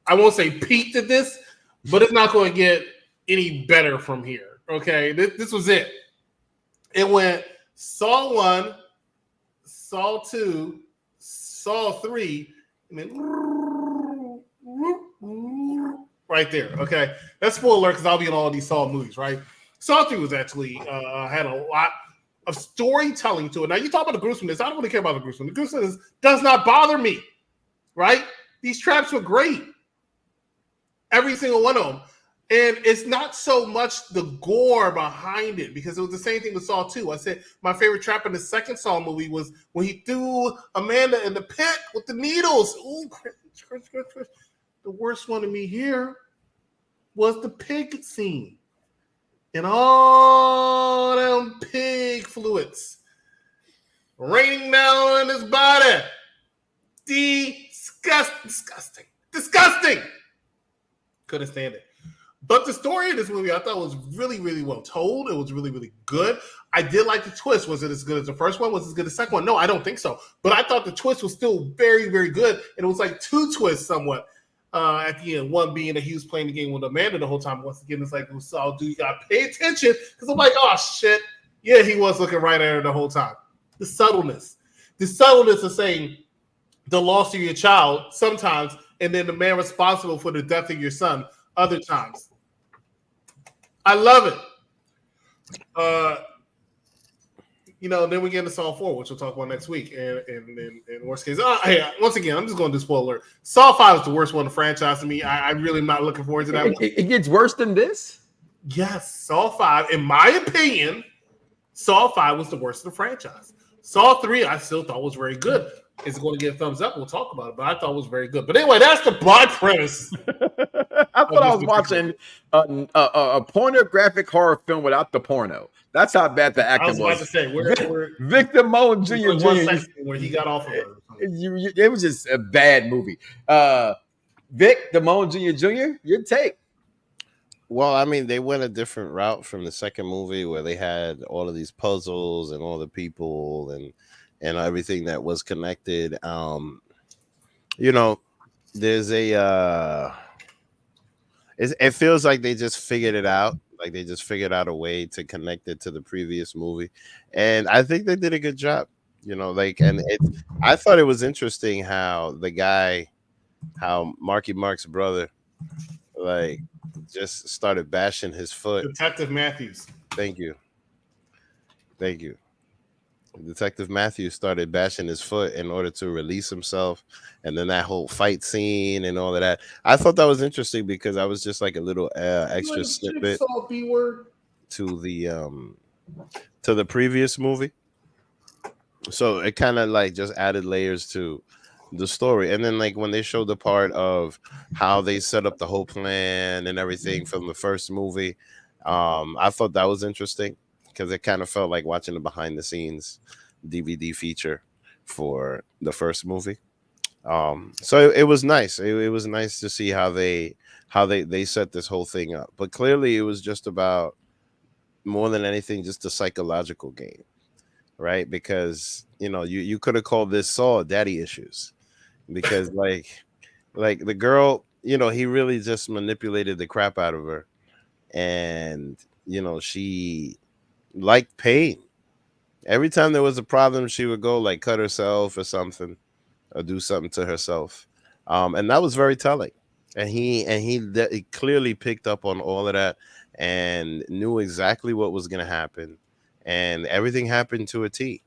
I won't say peaked at this, but it's not going to get any better from here. Okay, this was it. It went Saw 1, Saw 2, Saw 3, and then right there. Okay, that's spoiler alert because I'll be in all these Saw movies, right? Saw 3 was actually had a lot of storytelling to it. Now you talk about the gruesomeness. I don't really care about the gruesomeness. The gruesomeness does not bother me, right? These traps were great, every single one of them. And it's not so much the gore behind it, because it was the same thing with Saw 2. I said my favorite trap in the second Saw movie was when he threw Amanda in the pit with the needles. Ooh, the worst one to me here was the pig scene and all them pig fluids raining down on his body. Disgusting. Couldn't stand it. But the story of this movie I thought was really, really well told. It was really, really good. I did like the twist. Was it as good as the first one? Was it as good as the second one? No, I don't think so. But I thought the twist was still very, very good. And it was like two twists somewhat at the end. One being that he was playing the game with Amanda the whole time. Once again, it's like, so dude, you got to pay attention. Because I'm like, oh, shit. Yeah, he was looking right at her the whole time. The subtleness of saying the loss of your child sometimes, and then the man responsible for the death of your son other times. I love it. Then we get into Saw 4, which we'll talk about next week. And worst case, once again, I'm just going to do spoiler alert. Saw 5 is the worst one in the franchise to me. I really am not looking forward to that one. It gets worse than this? Yes, Saw 5, in my opinion, Saw 5 was the worst of the franchise. Saw 3, I still thought was very good. Is it going to get a thumbs up? We'll talk about it, but I thought it was very good. But anyway, that's the broad premise. I thought I was watching a pornographic horror film without the porno. That's how bad the acting was. I was about to say, we're Victor Moan Jr. where he got off of her. It was just a bad movie. Vic Damone Jr., your take. Well, I mean, they went a different route from the second movie where they had all of these puzzles and all the people and everything that was connected. There's it feels like they just figured it out. Like they just figured out a way to connect it to the previous movie. And I think they did a good job, I thought it was interesting how Marky Mark's brother, just started bashing his foot. Detective Matthews. Thank you. Detective Matthews started bashing his foot in order to release himself, and then that whole fight scene and all of that. I thought that was interesting because I was just like a little extra snippet to the previous movie. So it kind of like just added layers to the story. And then like when they showed the part of how they set up the whole plan and everything from the first movie, I thought that was interesting because it kind of felt like watching the behind the scenes DVD feature for the first movie. So it was nice. It was nice to see how they set this whole thing up. But clearly it was just about, more than anything, just a psychological game, right? Because you could have called this Saw Daddy Issues, because like the girl, he really just manipulated the crap out of her, and she liked pain. Every time there was a problem, she would go like cut herself or something, or do something to herself, and that was very telling. And he clearly picked up on all of that and knew exactly what was going to happen, and everything happened to a T,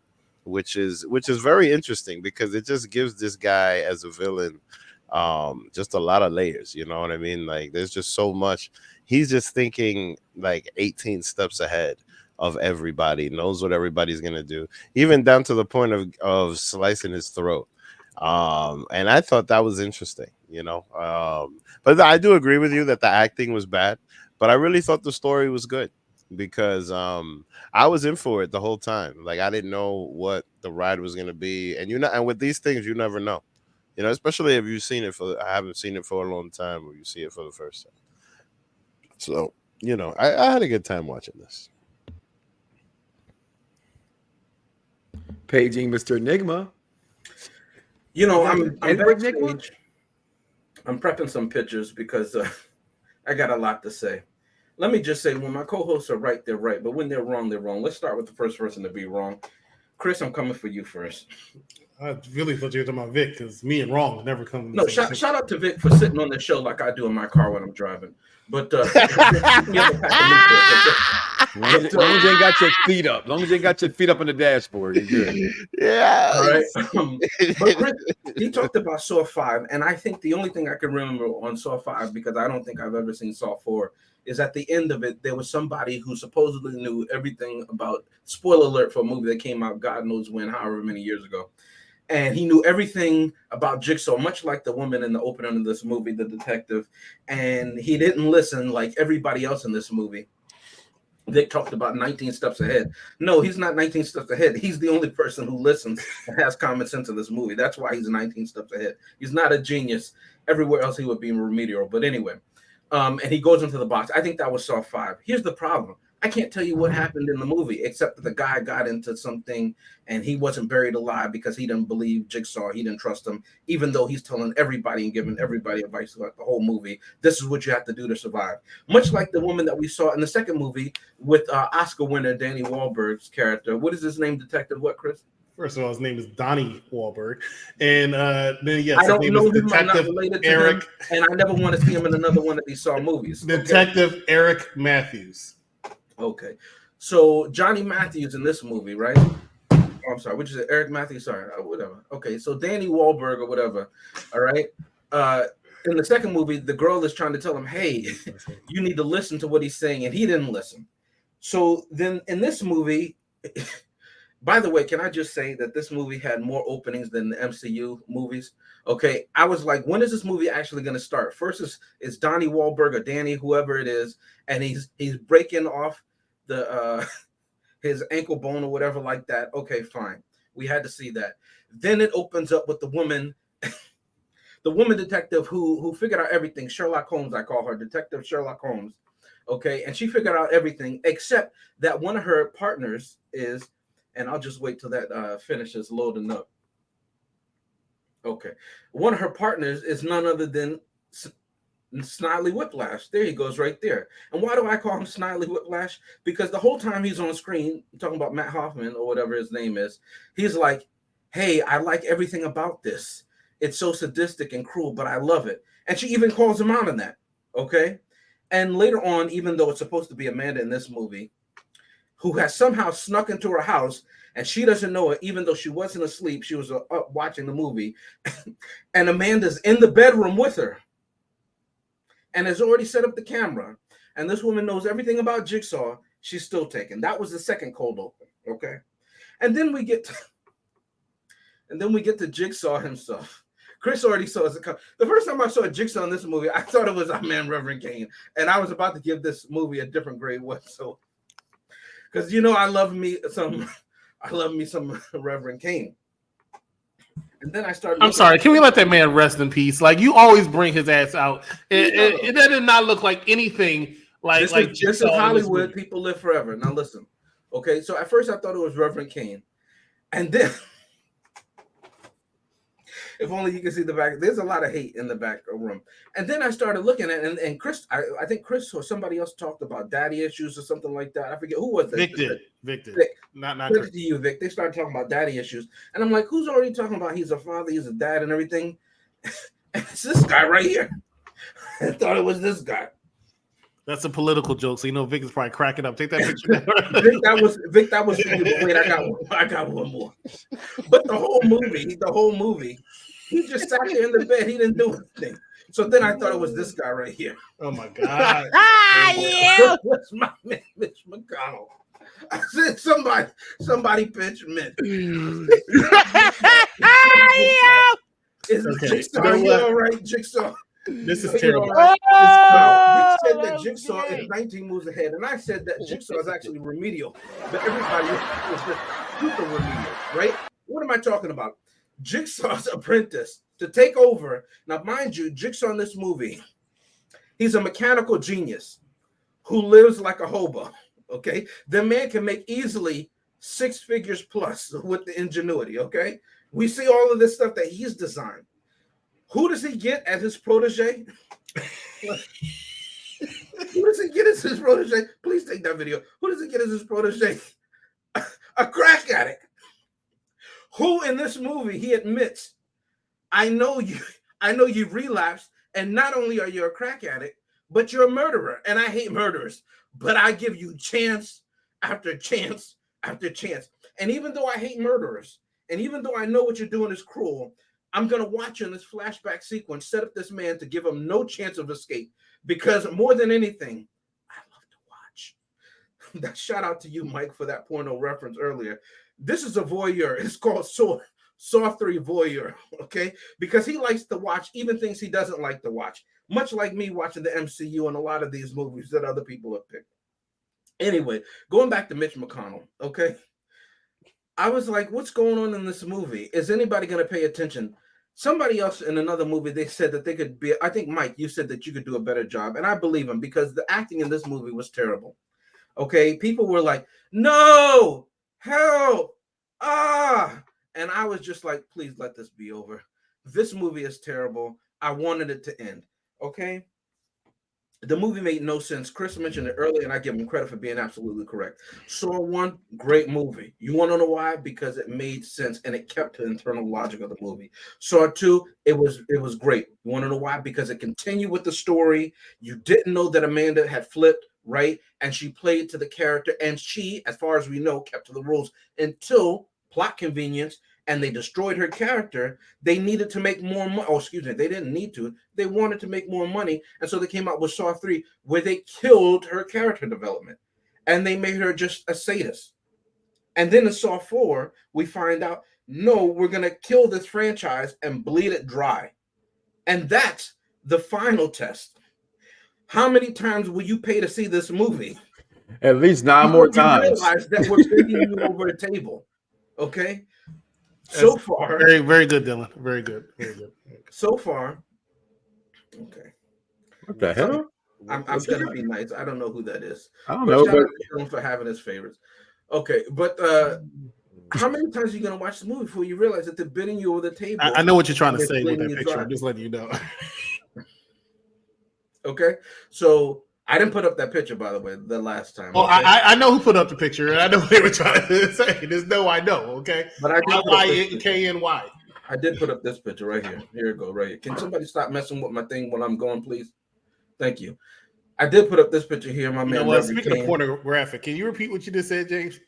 which is very interesting because it just gives this guy as a villain just a lot of layers. You know what I mean? Like there's just so much. He's just thinking like 18 steps ahead of everybody, knows what everybody's gonna do, even down to the point of slicing his throat. And I thought that was interesting, but I do agree with you that the acting was bad, but I really thought the story was good because I was in for it the whole time. Like I didn't know what the ride was gonna be, and and with these things you never know, especially if you've seen it I haven't seen it for a long time, or you see it for the first time. So I had a good time watching this. Paging Mr. Enigma. I'm backstage. I'm prepping some pictures because I got a lot to say. Let me just say, when my co-hosts are right, they're right. But when they're wrong, they're wrong. Let's start with the first person to be wrong. Chris, I'm coming for you first. I really thought you were talking about Vic because me and wrong never come. No, shout out to Vic for sitting on the show like I do in my car when I'm driving. But As long as you ain't got your feet up, as long as you ain't got your feet up on the dashboard, you're good. Yeah. All right. But Chris, he talked about Saw 5, and I think the only thing I can remember on Saw 5, because I don't think I've ever seen Saw 4, is at the end of it, there was somebody who supposedly knew everything about, spoiler alert for a movie that came out God knows when, however many years ago. And he knew everything about Jigsaw, much like the woman in the opening of this movie, the detective. And he didn't listen like everybody else in this movie. Vic talked about 19 steps ahead. No, he's not 19 steps ahead. He's the only person who listens and has common sense in this movie. That's why he's 19 steps ahead. He's not a genius. Everywhere else he would be remedial. But anyway, and he goes into the box. I think that was Saw 5. Here's the problem. I can't tell you what happened in the movie, except that the guy got into something and he wasn't buried alive because he didn't believe Jigsaw. He didn't trust him, even though he's telling everybody and giving everybody advice throughout the whole movie. This is what you have to do to survive. Much like the woman that we saw in the second movie with Oscar winner Danny Wahlberg's character. What is his name, Detective? What, Chris? First of all, his name is Donnie Wahlberg, and then yes, I don't know him. I'm not Detective related to Eric, him, and I never want to see him in another one of these Saw movies. Detective Eric Matthews. Okay, so Johnny Matthews in this movie, right? Oh, I'm sorry, which is it? Eric Matthews. Sorry, whatever. Okay, so Danny Wahlberg or whatever. All right. In the second movie, the girl is trying to tell him, "Hey, you need to listen to what he's saying," and he didn't listen. So then, in this movie, by the way, can I just say that this movie had more openings than the MCU movies? Okay, I was like, when is this movie actually going to start? First is Donnie Wahlberg or Danny, whoever it is, and he's breaking off the his ankle bone or whatever like that. Okay, fine. We had to see that. Then it opens up with the woman, the woman detective who figured out everything. Sherlock Holmes, I call her, Detective Sherlock Holmes. Okay, and she figured out everything except that one of her partners is, and I'll just wait till that finishes loading up. Okay, one of her partners is none other than Snidely Whiplash. There he goes right there. And why do I call him Snidely Whiplash? Because the whole time he's on screen, talking about Matt Hoffman or whatever his name is, he's like, hey, I like everything about this. It's so sadistic and cruel, but I love it. And she even calls him out on that. Okay. And later on, even though it's supposed to be Amanda in this movie, who has somehow snuck into her house, and she doesn't know it, even though she wasn't asleep, she was up watching the movie, and Amanda's in the bedroom with her and has already set up the camera, and this woman knows everything about Jigsaw. She's still taken. That was the second cold open. Okay. And then we get to Jigsaw himself. Chris already saw us. The first time I saw Jigsaw in this movie, I thought it was our man Reverend Kane, and I was about to give this movie a different grade. So, because I love me some Reverend Kane. And then I started. I'm sorry. Can we let that man rest in peace? Like, you always bring his ass out. It did not look like anything like this is Hollywood. People live forever. Now listen. Okay, so at first I thought it was Reverend Kane, and then. If only you can see the back. There's a lot of hate in the back room. And then I started looking at it, and Chris, I think Chris or somebody else talked about daddy issues or something like that. I forget who was that. Vic did. Vic. Not Chris. To you, Vic. They started talking about daddy issues. And I'm like, who's already talking about he's a father, he's a dad, and everything? And it's this guy right here. I thought it was this guy. That's a political joke, so Vic is probably cracking up. Take that picture. Vic, that was for you. But wait, I got one more. But the whole movie, he just sat there in the bed. He didn't do anything. So then I thought it was this guy right here. Oh my God! Yeah, that's my man, Mitch McConnell. I said somebody pitch Mitch. Is Jigsaw all right, Jigsaw? This is terrible. Vic said that Jigsaw is 19 moves ahead, and I said that Jigsaw is actually remedial, but everybody is just super remedial, right? What am I talking about? Jigsaw's apprentice to take over. Now, mind you, Jigsaw in this movie, he's a mechanical genius who lives like a hobo. Okay, the man can make easily 6 figures plus with the ingenuity. Okay, we see all of this stuff that he's designed. Who does he get as his protege? Who does he get as his protege? Please take that video. Who does he get as his protege? A crack addict. Who in this movie he admits, I know you've relapsed, and not only are you a crack addict, but you're a murderer. And I hate murderers, but I give you chance after chance after chance. And even though I hate murderers, and even though I know what you're doing is cruel, I'm going to watch you in this flashback sequence, set up this man to give him no chance of escape. Because more than anything, I love to watch. That shout out to you, Mike, for that porno reference earlier. This is a voyeur. It's called Saw 3 voyeur, okay? Because he likes to watch even things he doesn't like to watch. Much like me watching the MCU and a lot of these movies that other people have picked. Anyway, going back to Mitch McConnell, okay? I was like, what's going on in this movie? Is anybody going to pay attention? Somebody else in another movie, they said that they could be, I think, Mike, you said that you could do a better job. And I believe him because the acting in this movie was terrible. Okay? People were like, no, help, and I was just like, please let this be over. This movie is terrible. I wanted it to end. Okay? The movie made no sense. Chris mentioned it earlier, and I give him credit for being absolutely correct. Saw 1, great movie. You want to know why? Because it made sense and it kept the internal logic of the movie. Saw 2, it was great. You want to know why? Because it continued with the story. You didn't know that Amanda had flipped, right? And she played to the character, and she, as far as we know, kept to the rules until plot convenience, and they destroyed her character. They needed to make more money. Oh, excuse me. They didn't need to. They wanted to make more money. And so they came out with Saw 3, where they killed her character development. And they made her just a sadist. And then in Saw 4, we find out, no, we're going to kill this franchise and bleed it dry. And that's the final test. How many times will you pay to see this movie? At least 9 more times. Realize that we're bringing you over a table. Okay? So far, very, very good, Dylan. Very good. Very good. So far, okay. What the hell? I'm gonna be nice. I don't know who that is. I don't know, but Dylan for having his favorites. Okay, but how many times are you gonna watch the movie before you realize that they're bidding you over the table? I know what you're trying to say with that picture. I'm just letting you know. Okay, so I didn't put up that picture, by the way, the last time. Oh, okay? I know who put up the picture, and I know what they were trying to say. There's no I know, okay? But I did KNY. I did put up this picture right here. Here it go, right here. Can somebody stop messing with my thing when I'm going, please? Thank you. I did put up this picture here. My man. Speaking of pornographic, can you repeat what you just said, James?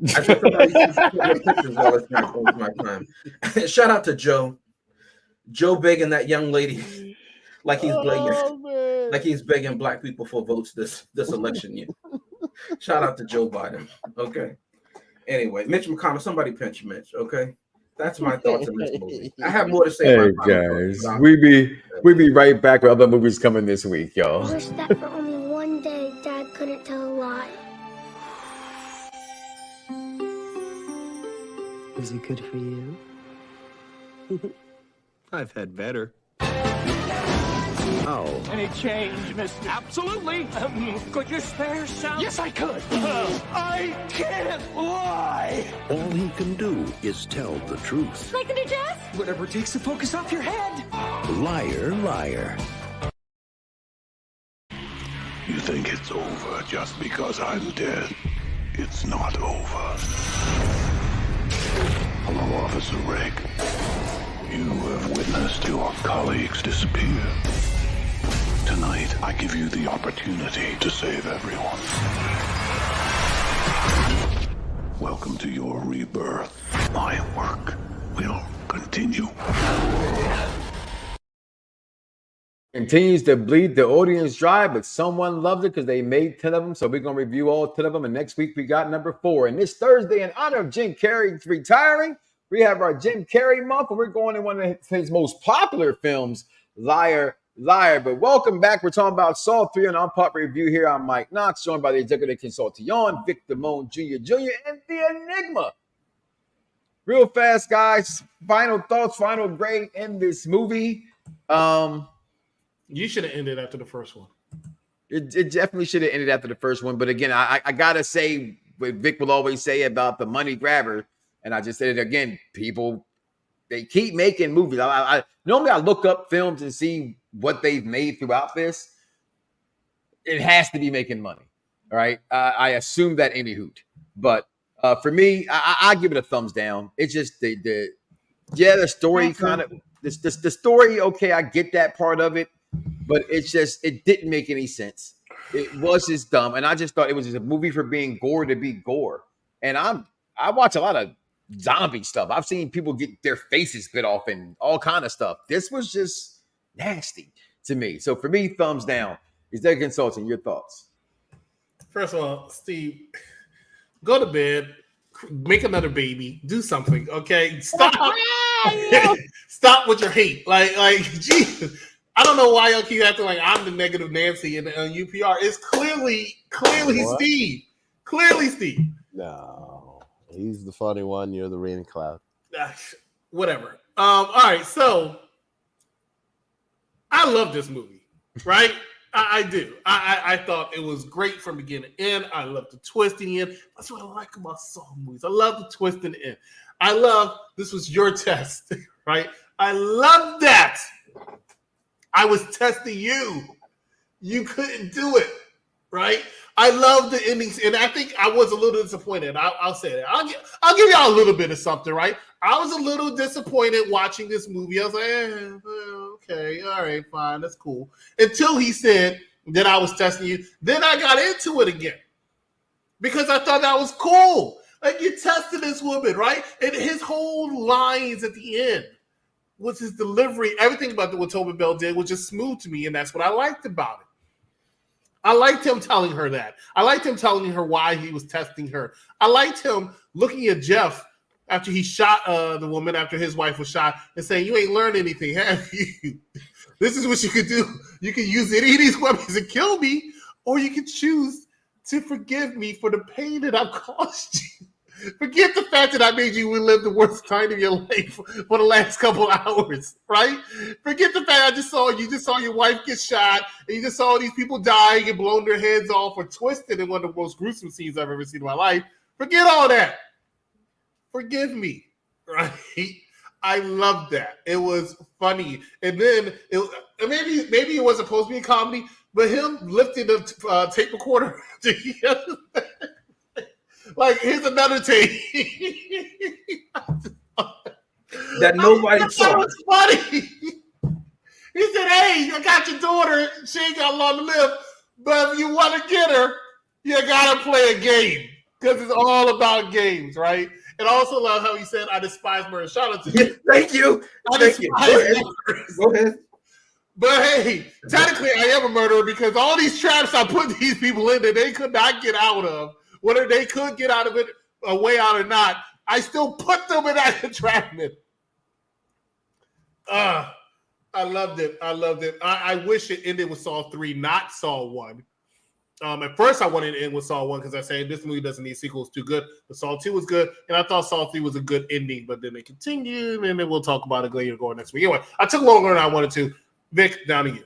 I said somebody put pictures while it's not going to my time. Shout out to Joe. Joe begging that young lady like he's begging, like he's begging black people for votes this election year. Shout out to Joe Biden. Okay. Anyway, Mitch McConnell, somebody pinch Mitch. Okay. That's my thoughts on this movie. I have more to say. Hey guys, we be right back with other movies coming this week, y'all. I wish that for only one day Dad couldn't tell a lie. Is it good for you? I've had better. Oh. Any change, mister? Absolutely. Could you spare some? Yes, I could. I can't lie. All he can do is tell the truth. Like the new dress? Whatever takes the focus off your head. Liar, liar. You think it's over just because I'm dead? It's not over. Hello, Officer Rick. You have witnessed your colleagues disappear. Tonight, I give you the opportunity to save everyone. Welcome to your rebirth. My work will continue. Continues to bleed the audience dry, but someone loved it because they made 10 of them. So we're going to review all 10 of them. And next week, we got number 4. And this Thursday, in honor of Jim Carrey retiring, we have our Jim Carrey month. And we're going in one of his most popular films, Liar, Liar. But welcome back. We're talking about Saw 3 on Unpop Review here. I'm Mike Knox, joined by the executive consultant, Vic Damone Jr., and the Enigma. Real fast, guys. Final thoughts, final grade in this movie. You should have ended after the first one. It definitely should have ended after the first one. But again, I got to say what Vic will always say about the money grabber. And I just said it again. People they keep making movies. I normally I look up films and see what they've made throughout this. It has to be making money. All right. I assume that any hoot. But for me, I give it a thumbs down. It's just the story kind of the story. Okay, I get that part of it, but it's just it didn't make any sense. It was just dumb, and I just thought it was just a movie for being gore to be gore. And I watch a lot of zombie stuff. I've seen people get their faces bit off and all kind of stuff. This was just nasty to me. So for me, thumbs down. Is that consulting? Your thoughts? First of all, Steve, go to bed, make another baby, do something, okay? Stop. Stop with your hate. Like, Jesus. I don't know why y'all keep acting like I'm the negative Nancy in UPR. It's clearly what? Steve. Clearly Steve. No, he's the funny one. You're the rain cloud. Whatever. All right, so I love this movie, right? I do. I thought it was great from beginning to end. I love the twist in the end. That's what I like about Saw movies. I love the twist in the end. I love this was your test, right? I love that. I was testing you. You couldn't do it, right? I love the endings, and I think I was a little disappointed. I'll say that. I'll give y'all a little bit of something, right? I was a little disappointed watching this movie. I was like, okay, all right, fine, that's cool. Until he said that I was testing you. Then I got into it again because I thought that was cool. Like, you tested this woman, right? And his whole lines at the end was his delivery. Everything about what Tobin Bell did was just smooth to me, and that's what I liked about it. I liked him telling her that. I liked him telling her why he was testing her. I liked him looking at Jeff after he shot the woman after his wife was shot and saying, you ain't learned anything, have you? This is what you could do. You can use any of these weapons and kill me, or you can choose to forgive me for the pain that I've caused you. Forget the fact that I made you relive the worst time of your life for the last couple hours, right? Forget the fact you just saw your wife get shot, and you just saw these people dying and blowing their heads off or twisted in one of the most gruesome scenes I've ever seen in my life. Forget all that. Forgive me, right? I loved that. It was funny. And then maybe it wasn't supposed to be a comedy, but him lifting the tape recorder like, here's another tape that nobody saw. That was funny. He said, hey, I got your daughter. She ain't got long to live, but if you want to get her, you got to play a game because it's all about games, right? And I also love how he said, I despise murder. Shout out to you. Thank you. Thank you. Go ahead. But hey, technically I am a murderer because all these traps I put these people in that they could not get out of, whether they could get out of it a way out or not, I still put them in that entrapment. I loved it. I wish it ended with Saw 3, not Saw 1. At first, I wanted to end with Saw 1 because I said this movie doesn't need sequels too good. But Saw 2 was good, and I thought Saw 3 was a good ending. But then they continued, and then we'll talk about it later going next week. Anyway, I took longer than I wanted to. Vic, down to you.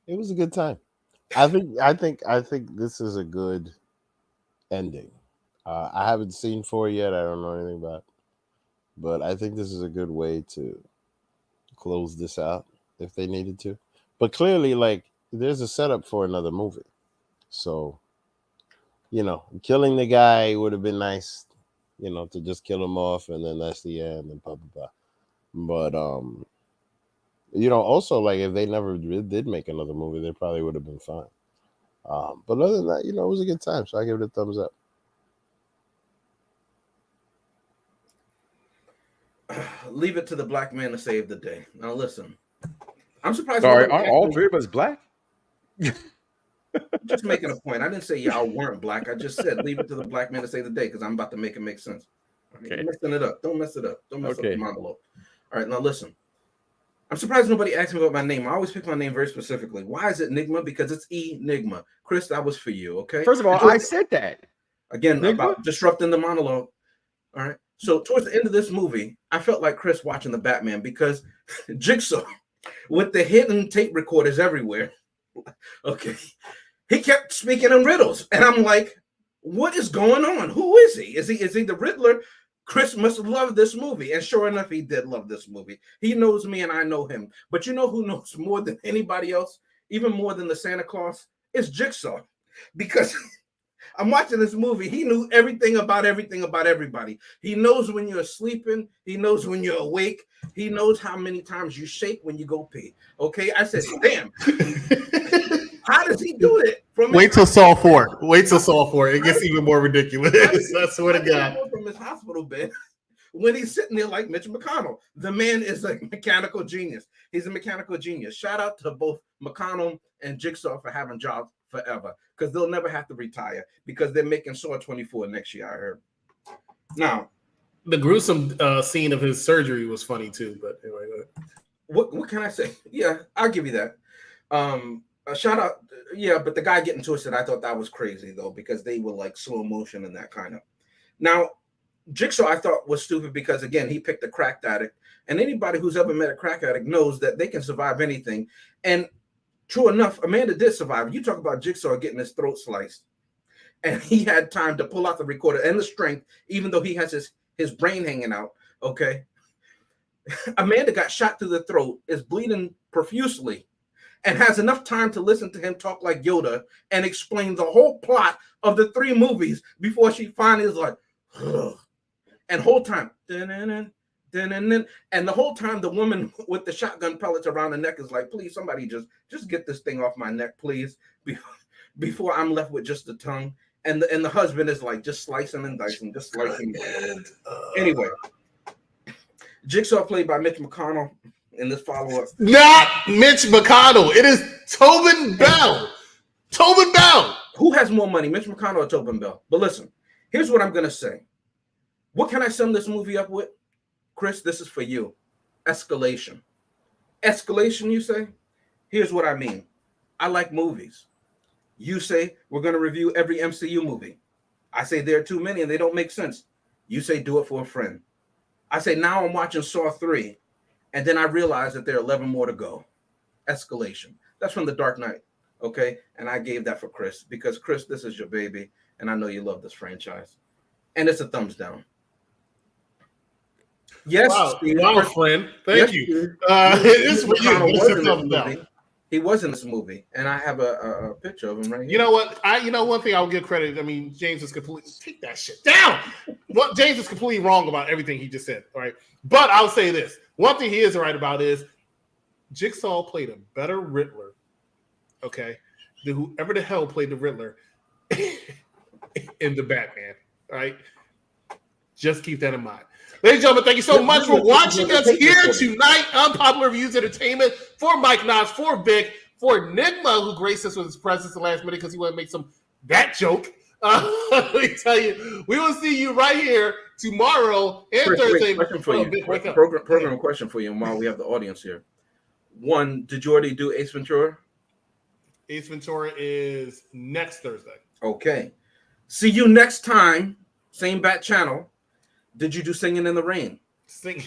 It was a good time. I think this is a good ending. I haven't seen 4 yet. I don't know anything about it. But I think this is a good way to close this out if they needed to. But clearly, like, there's a setup for another movie. So, killing the guy would have been nice, to just kill him off and then that's the end and blah, blah, blah. But, also, like, if they never did make another movie, they probably would have been fine. But other than that, it was a good time. So I give it a thumbs up. Leave it to the black man to save the day. Now, listen. I'm surprised. Sorry, aren't all three of us black? Just making a point. I didn't say y'all weren't black. I just said leave it to the black man to save the day because I'm about to make it make sense. Okay. You're messing it up. Don't mess it up. Don't mess up the monologue. All right, now listen. I'm surprised nobody asked me about my name. I always pick my name very specifically. Why is it Nigma? Because it's Enigma. Chris, that was for you, okay? First of all, I said that. Again, about disrupting the monologue. All right. So towards the end of this movie, I felt like Chris watching the Batman because Jigsaw, with the hidden tape recorders everywhere, okay, he kept speaking in riddles. And I'm like, what is going on? Who is he? Is he the Riddler? Chris must love this movie. And sure enough, he did love this movie. He knows me and I know him. But you know who knows more than anybody else, even more than the Santa Claus? It's Jigsaw. Because I'm watching this movie. He knew everything about everybody. He knows when you're sleeping. He knows when you're awake. He knows how many times you shake when you go pee. Okay? I said, damn. How does he do it? Wait till Saw 4. Wait till Saw 4. It gets even more ridiculous. I swear to God. From his hospital bed when he's sitting there like Mitch McConnell. The man is a mechanical genius. He's a mechanical genius. Shout out to both McConnell and Jigsaw for having jobs forever because they'll never have to retire because they're making Saw 24 next year, I heard. Now, the gruesome scene of his surgery was funny too, but anyway. What can I say? Yeah, I'll give you that. Shout out, yeah, but the guy getting twisted, I thought that was crazy though, because they were like slow motion and that kind of. Now, Jigsaw I thought was stupid because again, he picked a crack addict, and anybody who's ever met a crack addict knows that they can survive anything. And true enough, Amanda did survive. You talk about Jigsaw getting his throat sliced, and he had time to pull out the recorder and the strength, even though he has his brain hanging out. Okay, Amanda got shot through the throat, is bleeding profusely, and has enough time to listen to him talk like Yoda and explain the whole plot of the 3 movies before she finally is like, ugh. And whole time, and the whole time the woman with the shotgun pellets around the neck is like, please, somebody just get this thing off my neck, please, before I'm left with just the tongue. And the husband is like, just slicing and dicing, just slicing. Anyway, Jigsaw played by Mitch McConnell. In this follow-up, not Mitch McConnell. It is Tobin Bell. Tobin Bell. Who has more money, Mitch McConnell or Tobin Bell? But listen, here's what I'm gonna say. What can I sum this movie up with, Chris? This is for you. Escalation. Escalation, you say? Here's what I mean. I like movies. You say we're gonna review every MCU movie. I say there are too many and they don't make sense. You say do it for a friend. I say now I'm watching Saw 3. And then I realized that there are 11 more to go. Escalation. That's from The Dark Knight. Okay. And I gave that for Chris because, Chris, this is your baby. And I know you love this franchise. And it's a thumbs down. Yes. Wow, friend. Thank you. It's for you. It's a thumbs down. He was in this movie, and I have a picture of him right here. You know what? One thing I'll give credit. I mean, James is completely take that shit down. Well, James is completely wrong about everything he just said. All right, but I'll say this: one thing he is right about is Jigsaw played a better Riddler. Okay, than whoever the hell played the Riddler in the Batman. All right, just keep that in mind. Ladies and gentlemen, thank you so much for watching us here tonight. Unpopular Reviews Entertainment. For Mike Knopf, for Vic, for Nigma, who graced us with his presence the last minute because he wanted to make that joke. Let me tell you, we will see you right here tomorrow and Thursday. Question for you. Program question for you, and while we have the audience here. One, did you already do Ace Ventura? Ace Ventura is next Thursday. Okay. See you next time. Same bat channel. Did you do Singing in the Rain? Sing.